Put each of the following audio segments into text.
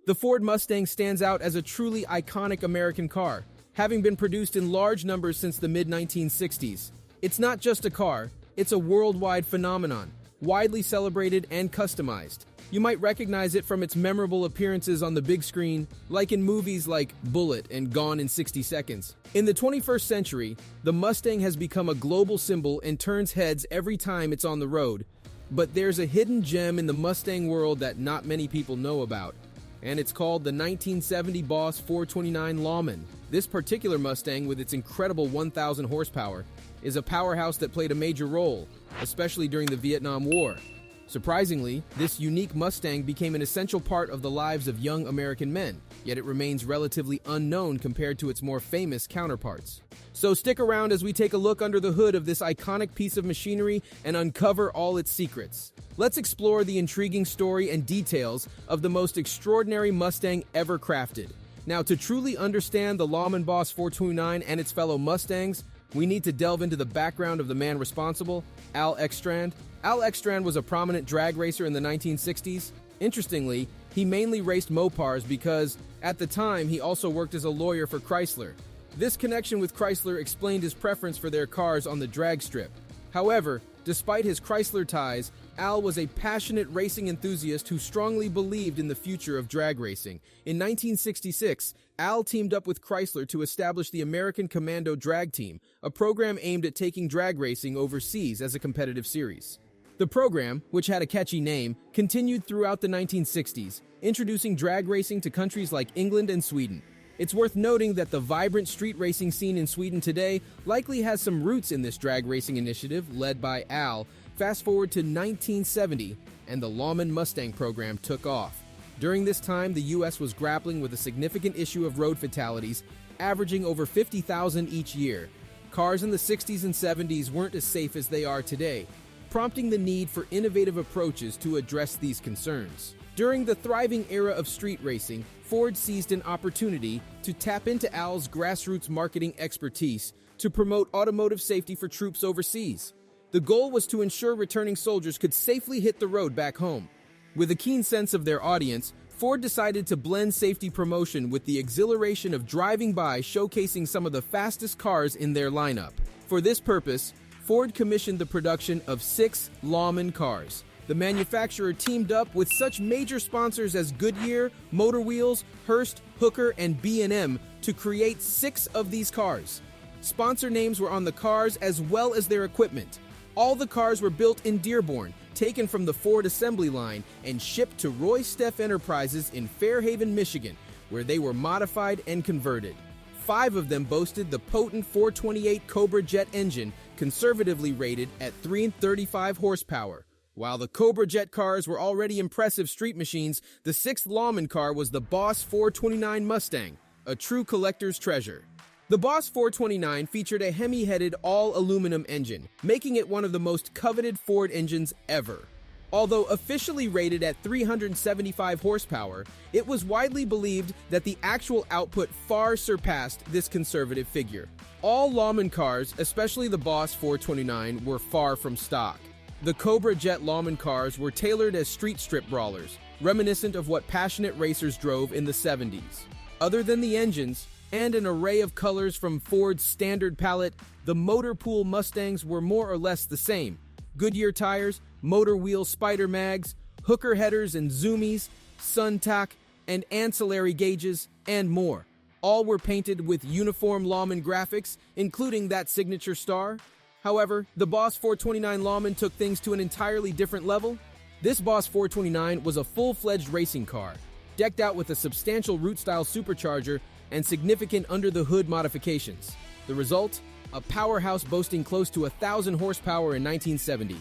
The Ford Mustang stands out as a truly iconic American car, having been produced in large numbers since the mid-1960s. It's not just a car, it's a worldwide phenomenon, widely celebrated and customized. You might recognize it from its memorable appearances on the big screen, like in movies like Bullitt and Gone in 60 Seconds. In the 21st century, the Mustang has become a global symbol and turns heads every time it's on the road. But there's a hidden gem in the Mustang world that not many people know about, and it's called the 1970 Boss 429 Lawman. This particular Mustang, with its incredible 1,000 horsepower, is a powerhouse that played a major role, especially during the Vietnam War. Surprisingly, this unique Mustang became an essential part of the lives of young American men, yet it remains relatively unknown compared to its more famous counterparts. So stick around as we take a look under the hood of this iconic piece of machinery and uncover all its secrets. Let's explore the intriguing story and details of the most extraordinary Mustang ever crafted. Now, to truly understand the Lawman Boss 429 and its fellow Mustangs, we need to delve into the background of the man responsible, Al Exstrand. Al Exstrand was a prominent drag racer in the 1960s. Interestingly, he mainly raced Mopars because, at the time, he also worked as a lawyer for Chrysler. This connection with Chrysler explained his preference for their cars on the drag strip. However, despite his Chrysler ties, Al was a passionate racing enthusiast who strongly believed in the future of drag racing. In 1966, Al teamed up with Chrysler to establish the American Commando Drag Team, a program aimed at taking drag racing overseas as a competitive series. The program, which had a catchy name, continued throughout the 1960s, introducing drag racing to countries like England and Sweden. It's worth noting that the vibrant street racing scene in Sweden today likely has some roots in this drag racing initiative led by Al. Fast forward to 1970, and the Lawman Mustang program took off. During this time, the U.S. was grappling with a significant issue of road fatalities, averaging over 50,000 each year. Cars in the 60s and 70s weren't as safe as they are today, prompting the need for innovative approaches to address these concerns. During the thriving era of street racing, Ford seized an opportunity to tap into Al's grassroots marketing expertise to promote automotive safety for troops overseas. The goal was to ensure returning soldiers could safely hit the road back home. With a keen sense of their audience, Ford decided to blend safety promotion with the exhilaration of driving by, showcasing some of the fastest cars in their lineup. For this purpose, Ford commissioned the production of 6 Lawman cars. The manufacturer teamed up with such major sponsors as Goodyear, Motor Wheels, Hearst, Hooker, and B&M to create 6 of these cars. Sponsor names were on the cars as well as their equipment. All the cars were built in Dearborn, taken from the Ford assembly line, and shipped to Roy Steff Enterprises in Fairhaven, Michigan, where they were modified and converted. 5 of them boasted the potent 428 Cobra jet engine, conservatively rated at 335 horsepower. While the Cobra jet cars were already impressive street machines, the 6th Lawman car was the Boss 429 Mustang, a true collector's treasure. The Boss 429 featured a Hemi-headed all-aluminum engine, making it one of the most coveted Ford engines ever. Although officially rated at 375 horsepower, it was widely believed that the actual output far surpassed this conservative figure. All Lawman cars, especially the Boss 429, were far from stock. The Cobra Jet Lawman cars were tailored as street strip brawlers, reminiscent of what passionate racers drove in the 70s. Other than the engines, and an array of colors from Ford's standard palette, the motor pool Mustangs were more or less the same. Goodyear tires, motor wheel spider mags, hooker headers and zoomies, suntack, and ancillary gauges, and more. All were painted with uniform Lawman graphics, including that signature star. However, the Boss 429 Lawman took things to an entirely different level. This Boss 429 was a full-fledged racing car, decked out with a substantial root-style supercharger and significant under-the-hood modifications. The result? A powerhouse boasting close to 1,000 horsepower in 1970.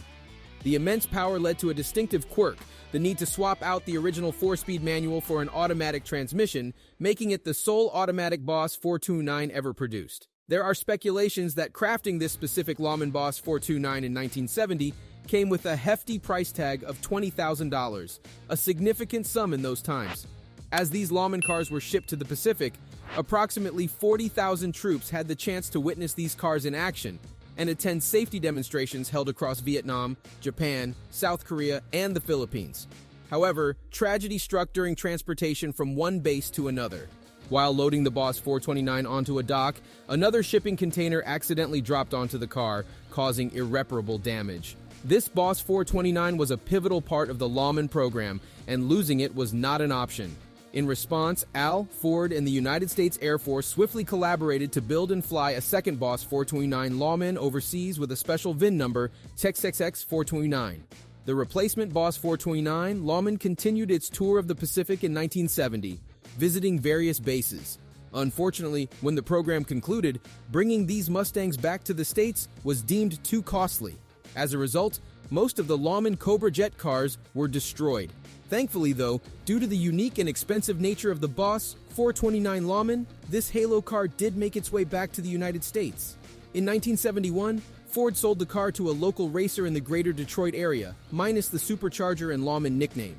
The immense power led to a distinctive quirk, the need to swap out the original 4-speed manual for an automatic transmission, making it the sole automatic Boss 429 ever produced. There are speculations that crafting this specific Lawman Boss 429 in 1970 came with a hefty price tag of $20,000, a significant sum in those times. As these Lawman cars were shipped to the Pacific, approximately 40,000 troops had the chance to witness these cars in action and attend safety demonstrations held across Vietnam, Japan, South Korea, and the Philippines. However, tragedy struck during transportation from one base to another. While loading the Boss 429 onto a dock, another shipping container accidentally dropped onto the car, causing irreparable damage. This Boss 429 was a pivotal part of the Lawman program, and losing it was not an option. In response, Al, Ford, and the United States Air Force swiftly collaborated to build and fly a second Boss 429 Lawman overseas with a special VIN number, XXX429. The replacement Boss 429 Lawman continued its tour of the Pacific in 1970, visiting various bases. Unfortunately, when the program concluded, bringing these Mustangs back to the States was deemed too costly. As a result, most of the Lawman Cobra Jet cars were destroyed. Thankfully, though, due to the unique and expensive nature of the Boss 429 Lawman, this halo car did make its way back to the United States. In 1971, Ford sold the car to a local racer in the greater Detroit area, minus the supercharger and Lawman nickname.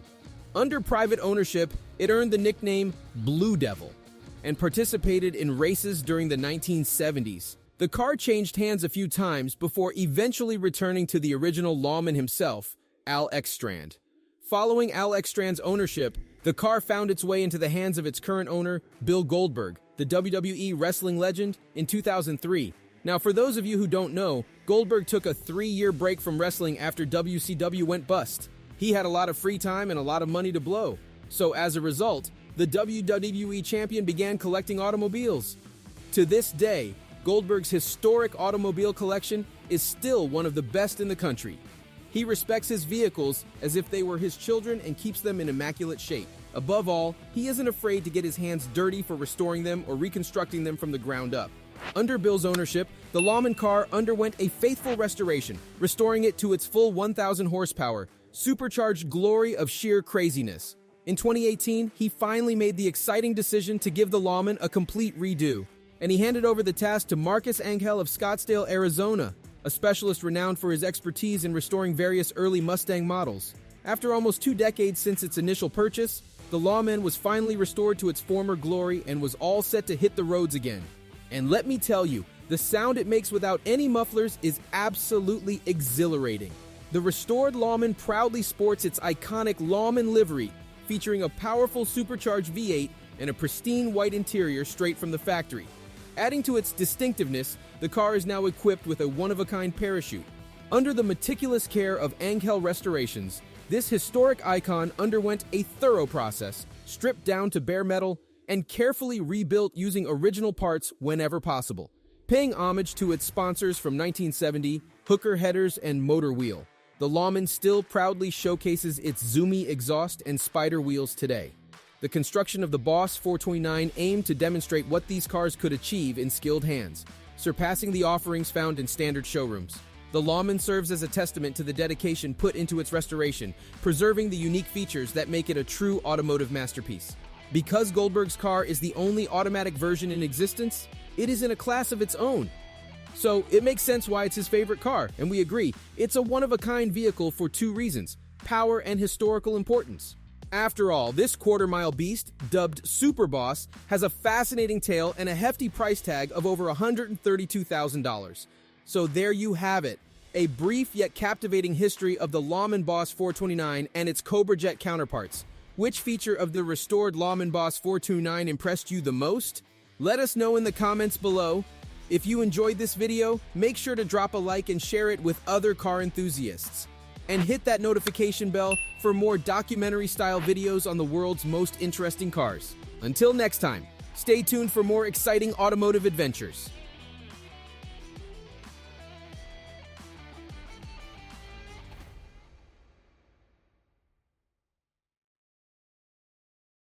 Under private ownership, it earned the nickname Blue Devil and participated in races during the 1970s. The car changed hands a few times before eventually returning to the original Lawman himself, Al Exstrand. Following Al Exstrand's ownership, the car found its way into the hands of its current owner, Bill Goldberg, the WWE wrestling legend, in 2003. Now, for those of you who don't know, Goldberg took a 3-year break from wrestling after WCW went bust. He had a lot of free time and a lot of money to blow. So as a result, the WWE champion began collecting automobiles. To this day, Goldberg's historic automobile collection is still one of the best in the country. He respects his vehicles as if they were his children and keeps them in immaculate shape. Above all, he isn't afraid to get his hands dirty for restoring them or reconstructing them from the ground up. Under Bill's ownership, the Lawman car underwent a faithful restoration, restoring it to its full 1,000 horsepower, supercharged glory of sheer craziness. In 2018, he finally made the exciting decision to give the Lawman a complete redo, and he handed over the task to Marcus Angel of Scottsdale, Arizona, a specialist renowned for his expertise in restoring various early Mustang models. After almost 2 decades since its initial purchase, the Lawman was finally restored to its former glory and was all set to hit the roads again. And let me tell you, the sound it makes without any mufflers is absolutely exhilarating. The restored Lawman proudly sports its iconic Lawman livery, featuring a powerful supercharged V8 and a pristine white interior straight from the factory. Adding to its distinctiveness, the car is now equipped with a one-of-a-kind parachute. Under the meticulous care of Angel Restorations, this historic icon underwent a thorough process, stripped down to bare metal, and carefully rebuilt using original parts whenever possible, paying homage to its sponsors from 1970, Hooker headers and motor wheel. The Lawman still proudly showcases its zoomy exhaust and spider wheels today. The construction of the Boss 429 aimed to demonstrate what these cars could achieve in skilled hands, surpassing the offerings found in standard showrooms. The Lawman serves as a testament to the dedication put into its restoration, preserving the unique features that make it a true automotive masterpiece. Because Goldberg's car is the only automatic version in existence, it is in a class of its own. So it makes sense why it's his favorite car, and we agree, it's a one-of-a-kind vehicle for 2 reasons: power and historical importance. After all, this quarter-mile beast, dubbed Super Boss, has a fascinating tale and a hefty price tag of over $132,000. So there you have it, a brief yet captivating history of the Lawman Boss 429 and its Cobra Jet counterparts. Which feature of the restored Lawman Boss 429 impressed you the most? Let us know in the comments below. If you enjoyed this video, make sure to drop a like and share it with other car enthusiasts. And hit that notification bell for more documentary-style videos on the world's most interesting cars. Until next time, stay tuned for more exciting automotive adventures.